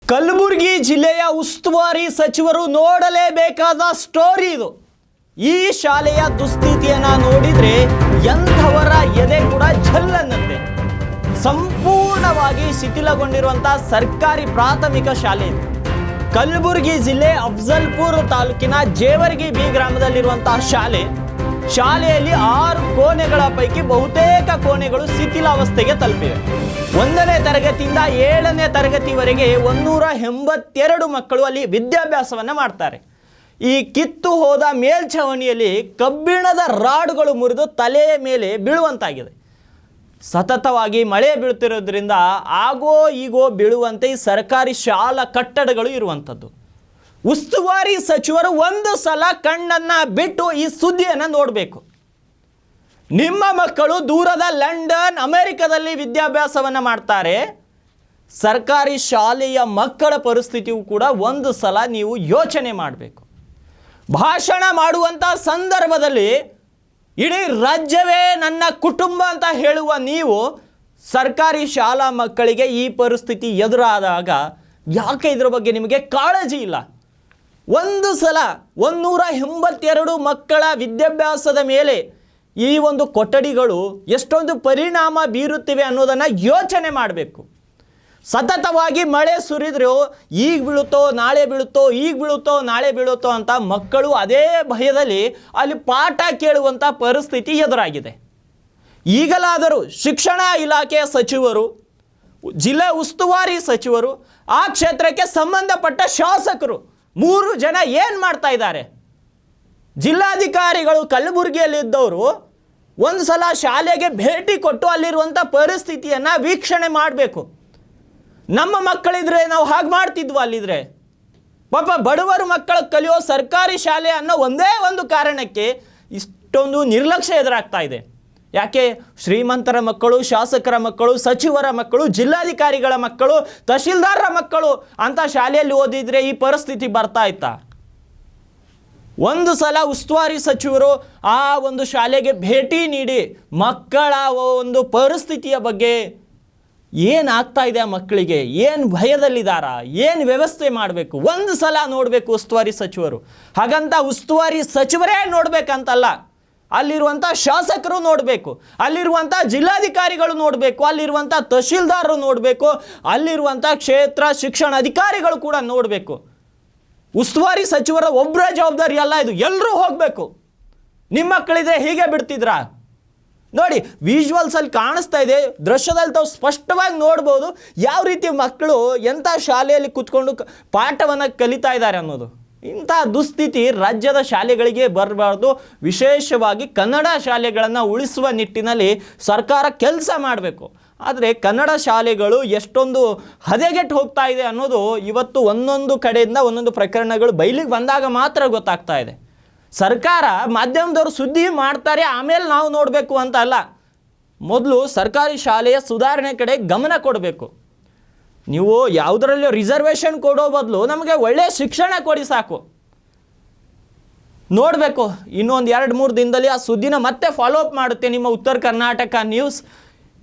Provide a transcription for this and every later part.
ಕಲಬುರಗಿ ಜಿಲ್ಲೆಯ ಉಸ್ತುವಾರಿ ಸಚಿವರು ನೋಡಲೇಬೇಕಾದ ಸ್ಟೋರಿ ಇದು. ಈ ಶಾಲೆಯ ದುಸ್ಥಿತಿಯನ್ನು ನೋಡಿದರೆ ಎಂಥವರ ಎದೆ ಕೂಡ ಝಲ್ಲನ್ನಂತೆ. ಸಂಪೂರ್ಣವಾಗಿ ಶಿಥಿಲಗೊಂಡಿರುವಂತಹ ಸರ್ಕಾರಿ ಪ್ರಾಥಮಿಕ ಶಾಲೆ ಇದು. ಕಲಬುರಗಿ ಜಿಲ್ಲೆ ಅಫ್ಜಲ್ಪುರ್ ತಾಲೂಕಿನ ಜೇವರ್ಗಿ ಬಿ ಗ್ರಾಮದಲ್ಲಿರುವಂತಹ ಶಾಲೆಯಲ್ಲಿ 6 ಕೋಣೆಗಳ ಪೈಕಿ ಬಹುತೇಕ ಕೋಣೆಗಳು ಶಿಥಿಲಾವಸ್ಥೆಗೆ ತಲುಪಿವೆ. 1ನೇ ತರಗತಿಯಿಂದ 7ನೇ ತರಗತಿವರೆಗೆ 182 ಮಕ್ಕಳು ಅಲ್ಲಿ ವಿದ್ಯಾಭ್ಯಾಸವನ್ನು ಮಾಡ್ತಾರೆ. ಈ ಕಿತ್ತು ಹೋದ ಮೇಲ್ಛಾವಣಿಯಲ್ಲಿ ಕಬ್ಬಿಣದ ರಾಡುಗಳು ಮುರಿದು ತಲೆಯ ಮೇಲೆ ಬೀಳುವಂತಾಗಿದೆ. ಸತತವಾಗಿ ಮಳೆ ಬೀಳುತ್ತಿರೋದ್ರಿಂದ ಆಗೋ ಈಗೋ ಬೀಳುವಂತೆ ಈ ಸರ್ಕಾರಿ ಶಾಲಾ ಕಟ್ಟಡಗಳು ಇರುವಂಥದ್ದು. ಉಸ್ತುವಾರಿ ಸಚಿವರು ಒಂದು ಸಲ ಕಣ್ಣನ್ನು ಬಿಟ್ಟು ಈ ಸುದ್ದಿಯನ್ನು ನೋಡಬೇಕು. ನಿಮ್ಮ ಮಕ್ಕಳು ದೂರದ ಲಂಡನ್, ಅಮೆರಿಕದಲ್ಲಿ ವಿದ್ಯಾಭ್ಯಾಸವನ್ನು ಮಾಡ್ತಾರೆ. ಸರ್ಕಾರಿ ಶಾಲೆಯ ಮಕ್ಕಳ ಪರಿಸ್ಥಿತಿಯು ಕೂಡ ಒಂದು ಸಲ ನೀವು ಯೋಚನೆ ಮಾಡಬೇಕು. ಭಾಷಣ ಮಾಡುವಂಥ ಸಂದರ್ಭದಲ್ಲಿ ಇಡೀ ರಾಜ್ಯವೇ ನನ್ನ ಕುಟುಂಬ ಅಂತ ಹೇಳುವ ನೀವು ಸರ್ಕಾರಿ ಶಾಲಾ ಮಕ್ಕಳಿಗೆ ಈ ಪರಿಸ್ಥಿತಿ ಎದುರಾದಾಗ ಯಾಕೆ ಇದರ ಬಗ್ಗೆ ನಿಮಗೆ ಕಾಳಜಿ ಇಲ್ಲ? ಒಂದು ಸಲ 182 ಮಕ್ಕಳ ವಿದ್ಯಾಭ್ಯಾಸದ ಮೇಲೆ ಈ ಒಂದು ಕೊಠಡಿಗಳು ಎಷ್ಟೊಂದು ಪರಿಣಾಮ ಬೀರುತ್ತಿವೆ ಅನ್ನೋದನ್ನು ಯೋಚನೆ ಮಾಡಬೇಕು. ಸತತವಾಗಿ ಮಳೆ ಸುರಿದ್ರು ಈಗ ಬೀಳುತ್ತೋ ನಾಳೆ ಬೀಳುತ್ತೋ, ಈಗ ಬೀಳುತ್ತೋ ನಾಳೆ ಬೀಳುತ್ತೋ ಅಂತ ಮಕ್ಕಳು ಅದೇ ಭಯದಲ್ಲಿ ಅಲ್ಲಿ ಪಾಠ ಕೇಳುವಂಥ ಪರಿಸ್ಥಿತಿ ಎದುರಾಗಿದೆ. ಈಗಲಾದರೂ ಶಿಕ್ಷಣ ಇಲಾಖೆಯ ಸಚಿವರು, ಜಿಲ್ಲಾ ಉಸ್ತುವಾರಿ ಸಚಿವರು, ಆ ಕ್ಷೇತ್ರಕ್ಕೆ ಸಂಬಂಧಪಟ್ಟ ಶಾಸಕರು 3 ಜನ ಏನು ಮಾಡ್ತಾ ಇದ್ದಾರೆ? ಜಿಲ್ಲಾಧಿಕಾರಿಗಳು ಕಲಬುರಗಿಯಲ್ಲಿದ್ದವರು ಒಂದು ಸಲ ಶಾಲೆಗೆ ಭೇಟಿ ಕೊಟ್ಟು ಅಲ್ಲಿರುವಂಥ ಪರಿಸ್ಥಿತಿಯನ್ನು ವೀಕ್ಷಣೆ ಮಾಡಬೇಕು. ನಮ್ಮ ಮಕ್ಕಳಿದ್ರೆ ನಾವು ಹಾಗೆ ಮಾಡ್ತಿದ್ವು. ಅಲ್ಲಿದ್ರೆ ಪಾಪ ಬಡವರು ಮಕ್ಕಳು ಕಲಿಯೋ ಸರ್ಕಾರಿ ಶಾಲೆ ಅನ್ನೋ ಒಂದೇ ಒಂದು ಕಾರಣಕ್ಕೆ ಇಷ್ಟೊಂದು ನಿರ್ಲಕ್ಷ್ಯ ಎದುರಾಗ್ತಾ ಇದೆ. ಯಾಕೆ? ಶ್ರೀಮಂತರ ಮಕ್ಕಳು, ಶಾಸಕರ ಮಕ್ಕಳು, ಸಚಿವರ ಮಕ್ಕಳು, ಜಿಲ್ಲಾಧಿಕಾರಿಗಳ ಮಕ್ಕಳು, ತಹಶೀಲ್ದಾರರ ಮಕ್ಕಳು ಅಂತ ಶಾಲೆಯಲ್ಲಿ ಓದಿದರೆ ಈ ಪರಿಸ್ಥಿತಿ ಬರ್ತಾ ಇತ್ತಾ? ಒಂದು ಸಲ ಉಸ್ತುವಾರಿ ಸಚಿವರು ಆ ಒಂದು ಶಾಲೆಗೆ ಭೇಟಿ ನೀಡಿ ಮಕ್ಕಳ ಒಂದು ಪರಿಸ್ಥಿತಿಯ ಬಗ್ಗೆ ಏನಾಗ್ತಾ ಇದೆ, ಆ ಮಕ್ಕಳಿಗೆ ಏನು ಭಯದಲ್ಲಿದ್ದಾರಾ, ಏನು ವ್ಯವಸ್ಥೆ ಮಾಡಬೇಕು ಒಂದು ಸಲ ನೋಡಬೇಕು ಉಸ್ತುವಾರಿ ಸಚಿವರು. ಹಾಗಂತ ಉಸ್ತುವಾರಿ ಸಚಿವರೇ ನೋಡಬೇಕಂತಲ್ಲ, ಅಲ್ಲಿರುವಂಥ ಶಾಸಕರು ನೋಡಬೇಕು, ಅಲ್ಲಿರುವಂಥ ಜಿಲ್ಲಾಧಿಕಾರಿಗಳು ನೋಡಬೇಕು, ಅಲ್ಲಿರುವಂಥ ತಹಶೀಲ್ದಾರರು ನೋಡಬೇಕು, ಅಲ್ಲಿರುವಂಥ ಕ್ಷೇತ್ರ ಶಿಕ್ಷಣ ಅಧಿಕಾರಿಗಳು ಕೂಡ ನೋಡಬೇಕು. ಉಸ್ತುವಾರಿ ಸಚಿವರ ಒಬ್ಬರ ಜವಾಬ್ದಾರಿ ಅಲ್ಲ ಇದು, ಎಲ್ಲರೂ ಹೋಗಬೇಕು. ನಿಮ್ಮ ಮಕ್ಕಳಿದ್ರೆ ಹೀಗೆ ಬಿಡ್ತಿದ್ರಾ? ನೋಡಿ, ವಿಜುವಲ್ಸಲ್ಲಿ ಕಾಣಿಸ್ತಾ ಇದೆ, ದೃಶ್ಯದಲ್ಲಿ ತಾವು ಸ್ಪಷ್ಟವಾಗಿ ನೋಡ್ಬೋದು ಯಾವ ರೀತಿ ಮಕ್ಕಳು ಎಂಥ ಶಾಲೆಯಲ್ಲಿ ಕೂತ್ಕೊಂಡು ಪಾಠವನ್ನು ಕಲಿತಾ ಇದ್ದಾರೆ ಅನ್ನೋದು. ಇಂಥ ದುಸ್ಥಿತಿ ರಾಜ್ಯದ ಶಾಲೆಗಳಿಗೆ ಬರಬಾರ್ದು. ವಿಶೇಷವಾಗಿ ಕನ್ನಡ ಶಾಲೆಗಳನ್ನು ಉಳಿಸುವ ನಿಟ್ಟಿನಲ್ಲಿ ಸರ್ಕಾರ ಕೆಲಸ ಮಾಡಬೇಕು. ಆದರೆ ಕನ್ನಡ ಶಾಲೆಗಳು ಎಷ್ಟೊಂದು ಹದಗೆಟ್ಟು ಹೋಗ್ತಾ ಇದೆ ಅನ್ನೋದು ಇವತ್ತು ಒಂದೊಂದು ಕಡೆಯಿಂದ ಒಂದೊಂದು ಪ್ರಕರಣಗಳು ಬಯಲಿಗೆ ಬಂದಾಗ ಮಾತ್ರ ಗೊತ್ತಾಗ್ತಾ ಇದೆ. ಸರ್ಕಾರ ಮಾಧ್ಯಮದವರು ಸುದ್ದಿ ಮಾಡ್ತಾರೆ, ಆಮೇಲೆ ನಾವು ನೋಡಬೇಕು ಅಂತ ಅಲ್ಲ. ಮೊದಲು ಸರ್ಕಾರಿ ಶಾಲೆಯ ಸುಧಾರಣೆ ಕಡೆ ಗಮನ ಕೊಡಬೇಕು. ನೀವು ಯಾವುದರಲ್ಲೂ ರಿಸರ್ವೇಷನ್ ಕೊಡೋ ಬದಲು ನಮಗೆ ಒಳ್ಳೆಯ ಶಿಕ್ಷಣ ಕೊಡಿ ಸಾಕು. ನೋಡಬೇಕು, ಇನ್ನೊಂದು 2-3 ದಿನದಲ್ಲಿ ಆ ಸುದ್ದಿನ ಮತ್ತೆ ಫಾಲೋ ಅಪ್ ಮಾಡುತ್ತೆ ನಿಮ್ಮ ಉತ್ತರ ಕರ್ನಾಟಕ ನ್ಯೂಸ್.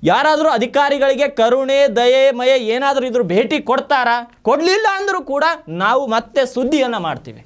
ಯಾರಾದರೂ ಅಧಿಕಾರಿಗಳಿಗೆ ಕರುಣೆ, ದಯೆ, ಮಯ ಏನಾದರೂ ಇದ್ರೂ ಭೇಟಿ ಕೊಡ್ತಾರಾ? ಕೊಡಲಿಲ್ಲ ಅಂದರೂ ಕೂಡ ನಾವು ಮತ್ತೆ ಸುದ್ದಿಯನ್ನು ಮಾಡ್ತೀವಿ.